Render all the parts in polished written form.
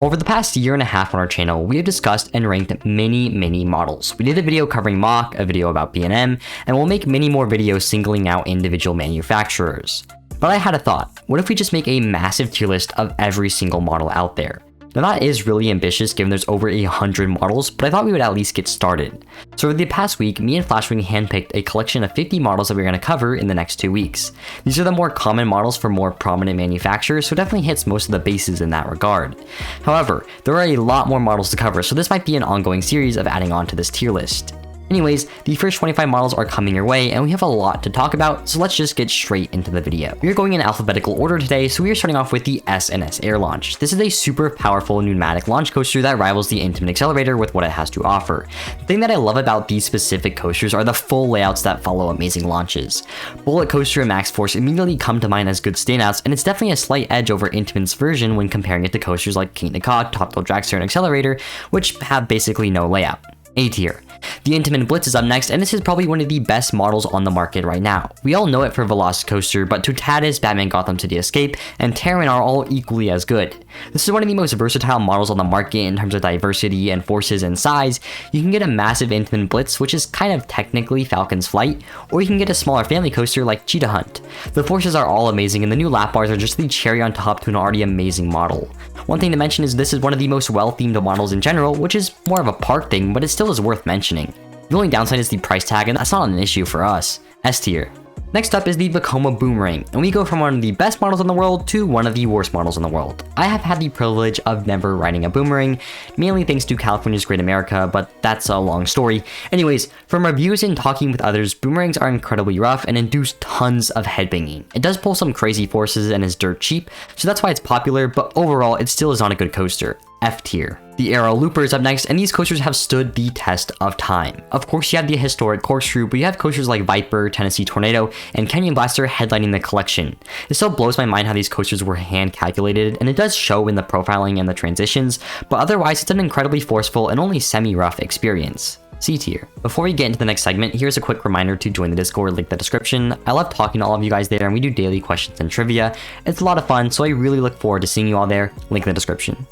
Over the past year and a half on our channel, we have discussed and ranked many models. We did a video covering Mach, a video about B&M, and we'll make many more videos singling out individual manufacturers. But I had a thought, what if we just make a massive tier list of every single model out there? Now that is really ambitious given there's over 100 models, but I thought we would at least get started. So over the past week, me and Flashwing handpicked a collection of 50 models that we're going to cover in the next 2 weeks. These are the more common models for more prominent manufacturers, so it definitely hits most of the bases in that regard. However, there are a lot more models to cover, so this might be an ongoing series of adding on to this tier list. Anyways, the first 25 models are coming your way, and we have a lot to talk about, so let's just get straight into the video. We are going in alphabetical order today, so we are starting off with the S&S Air Launch. This is a super powerful pneumatic launch coaster that rivals the Intamin Accelerator with what it has to offer. The thing that I love about these specific coasters are the full layouts that follow amazing launches. Bullet Coaster and Max Force immediately come to mind as good standouts, and it's definitely a slight edge over Intamin's version when comparing it to coasters like King Nakad, Top Thrill Dragster, and Accelerator, which have basically no layout. A tier. The Intamin Blitz is up next, and this is probably one of the best models on the market right now. We all know it for Velocicoaster, but Toutatis, Batman Gotham City Escape, and Terran are all equally as good. This is one of the most versatile models on the market in terms of diversity and forces and size. You can get a massive Intamin Blitz, which is kind of technically Falcon's Flight, or you can get a smaller family coaster like Cheetah Hunt. The forces are all amazing, and the new lap bars are just the cherry on top to an already amazing model. One thing to mention is this is one of the most well-themed models in general, which is more of a park thing, but it still is worth mentioning. The only downside is the price tag, and that's not an issue for us. S tier. Next up is the Vekoma Boomerang, and we go from one of the best models in the world to one of the worst models in the world. I have had the privilege of never riding a Boomerang, mainly thanks to California's Great America, but that's a long story. Anyways, from reviews and talking with others, Boomerangs are incredibly rough and induce tons of headbanging. It does pull some crazy forces and is dirt cheap, so that's why it's popular, but overall it still is not a good coaster. F tier. The Aero Looper is up next, and these coasters have stood the test of time. Of course, you have the historic Corkscrew, but you have coasters like Viper, Tennessee Tornado, and Canyon Blaster headlining the collection. It still blows my mind how these coasters were hand calculated, and it does show in the profiling and the transitions, but otherwise it's an incredibly forceful and only semi-rough experience. C tier. Before we get into the next segment, here's a quick reminder to join the Discord, link in the description. I love talking to all of you guys there, and we do daily questions and trivia. It's a lot of fun, so I really look forward to seeing you all there, link in the description.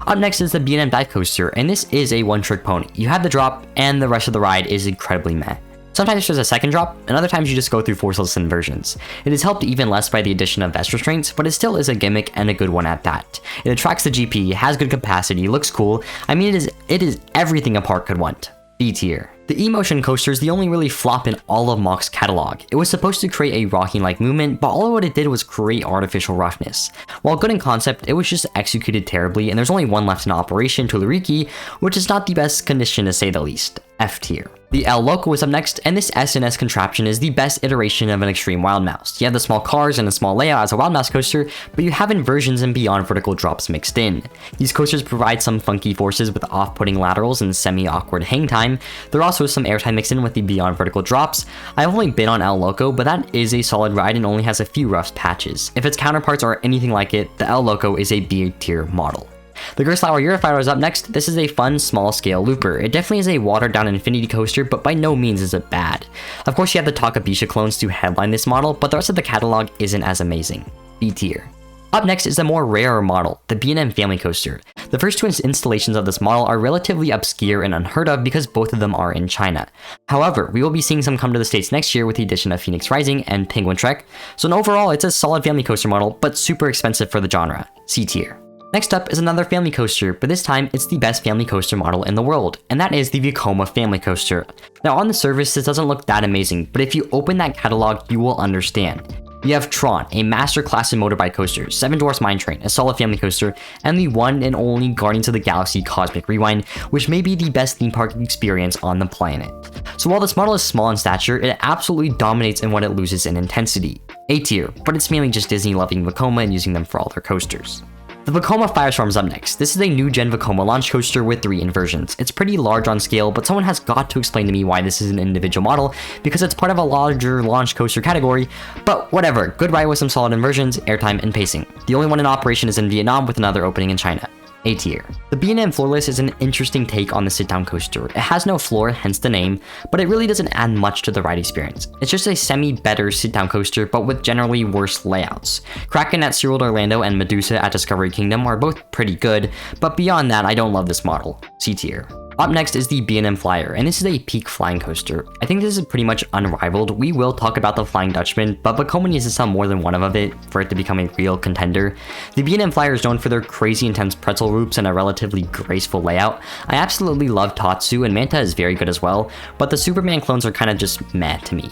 Up next is the B&M Dive Coaster, and this is a one-trick pony. You have the drop, and the rest of the ride is incredibly meh. Sometimes there's a second drop, and other times you just go through forceless inversions. It is helped even less by the addition of vest restraints, but it still is a gimmick and a good one at that. It attracts the GP, has good capacity, looks cool. I mean, it is everything a park could want. B tier. The E-Motion coaster is the only really flop in all of Mach's catalog. It was supposed to create a rocking-like movement, but all of what it did was create artificial roughness. While good in concept, it was just executed terribly, and there's only one left in operation, Tuliriki, which is not the best condition to say the least. F tier. The El Loco is up next, and this S&S contraption is the best iteration of an extreme Wild Mouse. You have the small cars and a small layout as a Wild Mouse coaster, but you have inversions and beyond vertical drops mixed in. These coasters provide some funky forces with off-putting laterals and semi-awkward hang time. There are also some airtime mixed in with the beyond vertical drops. I've only been on El Loco, but that is a solid ride and only has a few rough patches. If its counterparts are anything like it, the El Loco is a B tier model. The Gerstlauer Eurofighter is up next. This is a fun, small-scale looper. It definitely is a watered-down infinity coaster, but by no means is it bad. Of course, you have the Takabisha clones to headline this model, but the rest of the catalog isn't as amazing. B tier. Up next is a more rarer model, the B&M Family Coaster. The first two installations of this model are relatively obscure and unheard of because both of them are in China. However, we will be seeing some come to the States next year with the addition of Phoenix Rising and Penguin Trek, so overall it's a solid family coaster model, but super expensive for the genre. C tier. Next up is another family coaster, but this time it's the best family coaster model in the world, and that is the Vekoma Family Coaster. Now on the surface this doesn't look that amazing, but if you open that catalog you will understand. You have Tron, a master class in motorbike coaster, Seven Dwarfs Mine Train, a solid family coaster, and the one and only Guardians of the Galaxy Cosmic Rewind, which may be the best theme park experience on the planet. So while this model is small in stature, it absolutely dominates in what it loses in intensity. A tier, but it's mainly just Disney loving Vekoma and using them for all their coasters. The Vekoma Firestorm is up next. This is a new gen Vekoma launch coaster with 3 inversions. It's pretty large on scale, but someone has got to explain to me why this is an individual model, because it's part of a larger launch coaster category, but whatever, good ride with some solid inversions, airtime, and pacing. The only one in operation is in Vietnam with another opening in China. A tier. The B&M Floorless is an interesting take on the sit-down coaster. It has no floor, hence the name, but it really doesn't add much to the ride experience. It's just a semi-better sit-down coaster, but with generally worse layouts. Kraken at SeaWorld Orlando and Medusa at Discovery Kingdom are both pretty good, but beyond that, I don't love this model. C tier. Up next is the B&M Flyer, and this is a peak flying coaster. I think this is pretty much unrivaled. We will talk about the Flying Dutchman, but Vekoma needs to sell more than one of it for it to become a real contender. The B&M Flyer is known for their crazy intense pretzel loops and a relatively graceful layout. I absolutely love Tatsu, and Manta is very good as well, but the Superman clones are kinda just meh to me.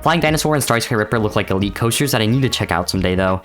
Flying Dinosaur and Starsky Ripper look like elite coasters that I need to check out someday though.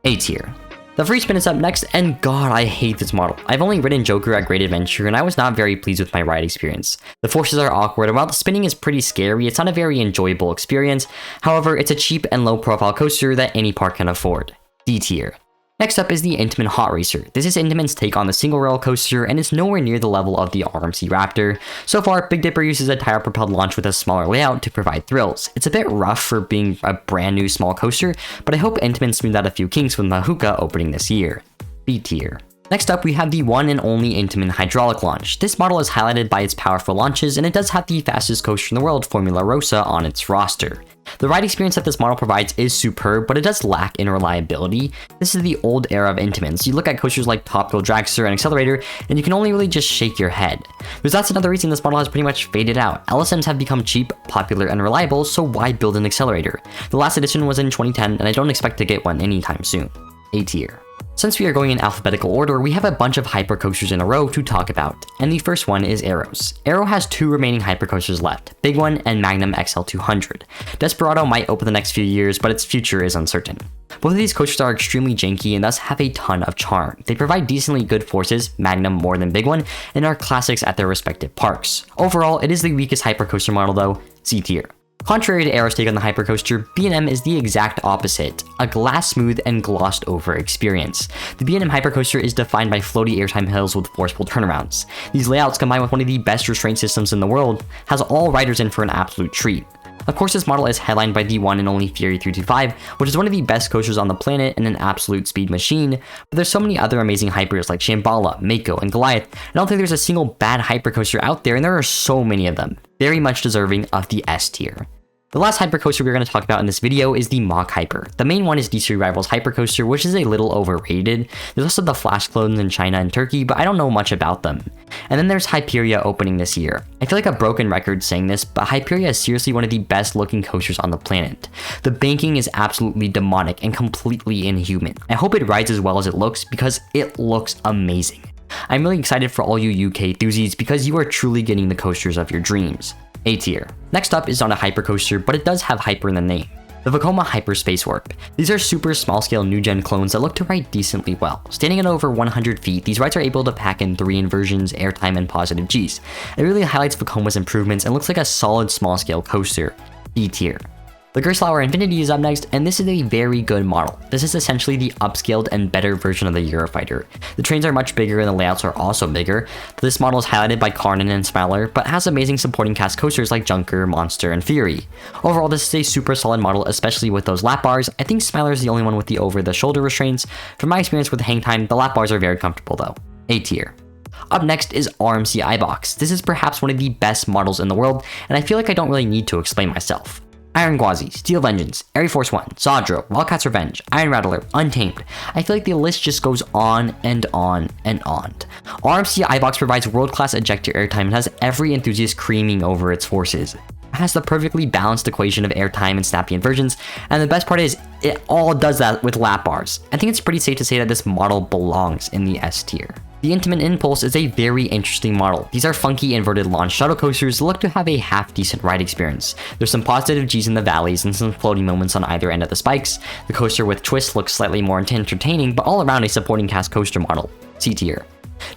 A tier. The Free Spin is up next, and god, I hate this model. I've only ridden Joker at Great Adventure, and I was not very pleased with my ride experience. The forces are awkward, and while the spinning is pretty scary, it's not a very enjoyable experience. However, it's a cheap and low-profile coaster that any park can afford. D tier. Next up is the Intamin Hot Racer. This is Intamin's take on the single rail coaster and is nowhere near the level of the RMC Raptor. So far, Big Dipper uses a tire-propelled launch with a smaller layout to provide thrills. It's a bit rough for being a brand new small coaster, but I hope Intamin smoothed out a few kinks with Mahuka opening this year. B tier. Next up, we have the one and only Intamin Hydraulic Launch. This model is highlighted by its powerful launches, and it does have the fastest coaster in the world, Formula Rossa, on its roster. The ride experience that this model provides is superb, but it does lack in reliability. This is the old era of Intamins. You look at coasters like Top Thrill Dragster and Accelerator, and you can only really just shake your head. That's another reason this model has pretty much faded out. LSMs have become cheap, popular, and reliable, so why build an Accelerator? The last edition was in 2010, and I don't expect to get one anytime soon. A tier. Since we are going in alphabetical order, we have a bunch of hypercoasters in a row to talk about, and the first one is Arrows. Arrow has two remaining hypercoasters left, Big One and Magnum XL200. Desperado might open the next few years, but its future is uncertain. Both of these coasters are extremely janky and thus have a ton of charm. They provide decently good forces, Magnum more than Big One, and are classics at their respective parks. Overall, it is the weakest hypercoaster model though, C tier. Contrary to Arrow's take on the hypercoaster, B&M is the exact opposite, a glass-smooth and glossed-over experience. The B&M hypercoaster is defined by floaty airtime hills with forceful turnarounds. These layouts, combined with one of the best restraint systems in the world, has all riders in for an absolute treat. Of course, this model is headlined by the one and only Fury 325, which is one of the best coasters on the planet and an absolute speed machine, but there's so many other amazing hypers like Shambhala, Mako, and Goliath. I don't think there's a single bad hypercoaster out there, and there are so many of them, very much deserving of the S tier. The last hypercoaster we're going to talk about in this video is the Mach Hyper. The main one is D3 Rival's hypercoaster, which is a little overrated. There's also the Flash clones in China and Turkey, but I don't know much about them. And then there's Hyperia opening this year. I feel like a broken record saying this, but Hyperia is seriously one of the best looking coasters on the planet. The banking is absolutely demonic and completely inhuman. I hope it rides as well as it looks because it looks amazing. I'm really excited for all you UK enthusiasts because you are truly getting the coasters of your dreams. A tier. Next up is not a hypercoaster, but it does have hyper in the name. The Vekoma Hyper Space Warp. These are super small scale new gen clones that look to ride decently well. Standing at over 100 feet, these rides are able to pack in 3 inversions, airtime, and positive Gs. It really highlights Vekoma's improvements and looks like a solid small scale coaster. B tier. The Gerstlauer Infinity is up next, and this is a very good model. This is essentially the upscaled and better version of the Eurofighter. The trains are much bigger and the layouts are also bigger. This model is highlighted by Karnan and Smiler, but has amazing supporting cast coasters like Junker, Monster, and Fury. Overall, this is a super solid model, especially with those lap bars. I think Smiler is the only one with the over-the-shoulder restraints. From my experience with hang time, the lap bars are very comfortable though. A tier. Up next is RMC iBox. This is perhaps one of the best models in the world, and I feel like I don't really need to explain myself. Iron Gwazi, Steel Vengeance, Air Force One, Zadro, Wildcat's Revenge, Iron Rattler, Untamed. I feel like the list just goes on and on and on. RMC iBox provides world-class ejector airtime and has every enthusiast creaming over its forces. It has the perfectly balanced equation of airtime and snappy inversions, and the best part is, it all does that with lap bars. I think it's pretty safe to say that this model belongs in the S tier. The Intamin Impulse is a very interesting model. These are funky inverted launch shuttle coasters that look to have a half-decent ride experience. There's some positive Gs in the valleys and some floating moments on either end of the spikes. The coaster with twists looks slightly more entertaining, but all around a supporting cast coaster model. C tier.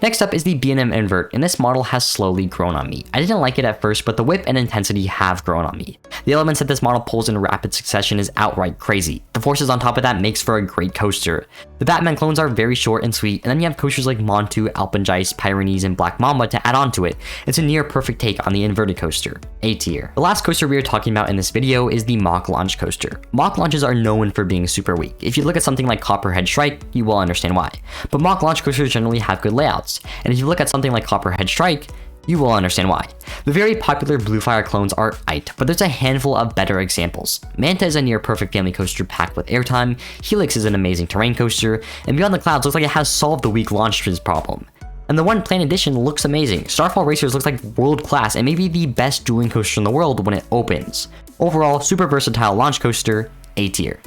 Next up is the B&M Invert, and this model has slowly grown on me. I didn't like it at first, but the whip and intensity have grown on me. The elements that this model pulls in rapid succession is outright crazy. The forces on top of that makes for a great coaster. The Batman clones are very short and sweet, and then you have coasters like Montu, Alpengeist, Pyrenees, and Black Mamba to add on to it. It's a near perfect take on the inverted coaster. A tier. The last coaster we are talking about in this video is the Mach Launch Coaster. Mach launches are known for being super weak. If you look at something like Copperhead Shrike, you will understand why. But Mach Launch Coasters generally have good layouts. else. And if you look at something like Copperhead Strike, you will understand why. The very popular Bluefire clones are aight, but there's a handful of better examples. Manta is a near perfect family coaster packed with airtime, Helix is an amazing terrain coaster, and Beyond the Clouds looks like it has solved the weak launch problem. And the One Planet Edition looks amazing. Starfall Racers looks like world class and maybe the best dueling coaster in the world when it opens. Overall, super versatile launch coaster, A tier.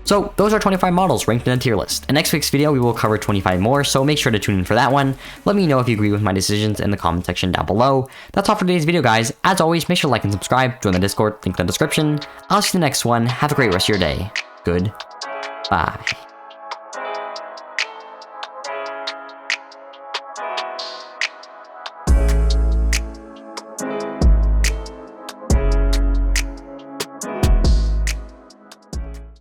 So those are 25 models ranked in a tier list. In next week's video, we will cover 25 more, so make sure to tune in for that one. Let me know if you agree with my decisions in the comment section down below. That's all for today's video, guys. As always, make sure to like and subscribe, join the Discord, link in the description. I'll see you in the next one. Have a great rest of your day. Goodbye.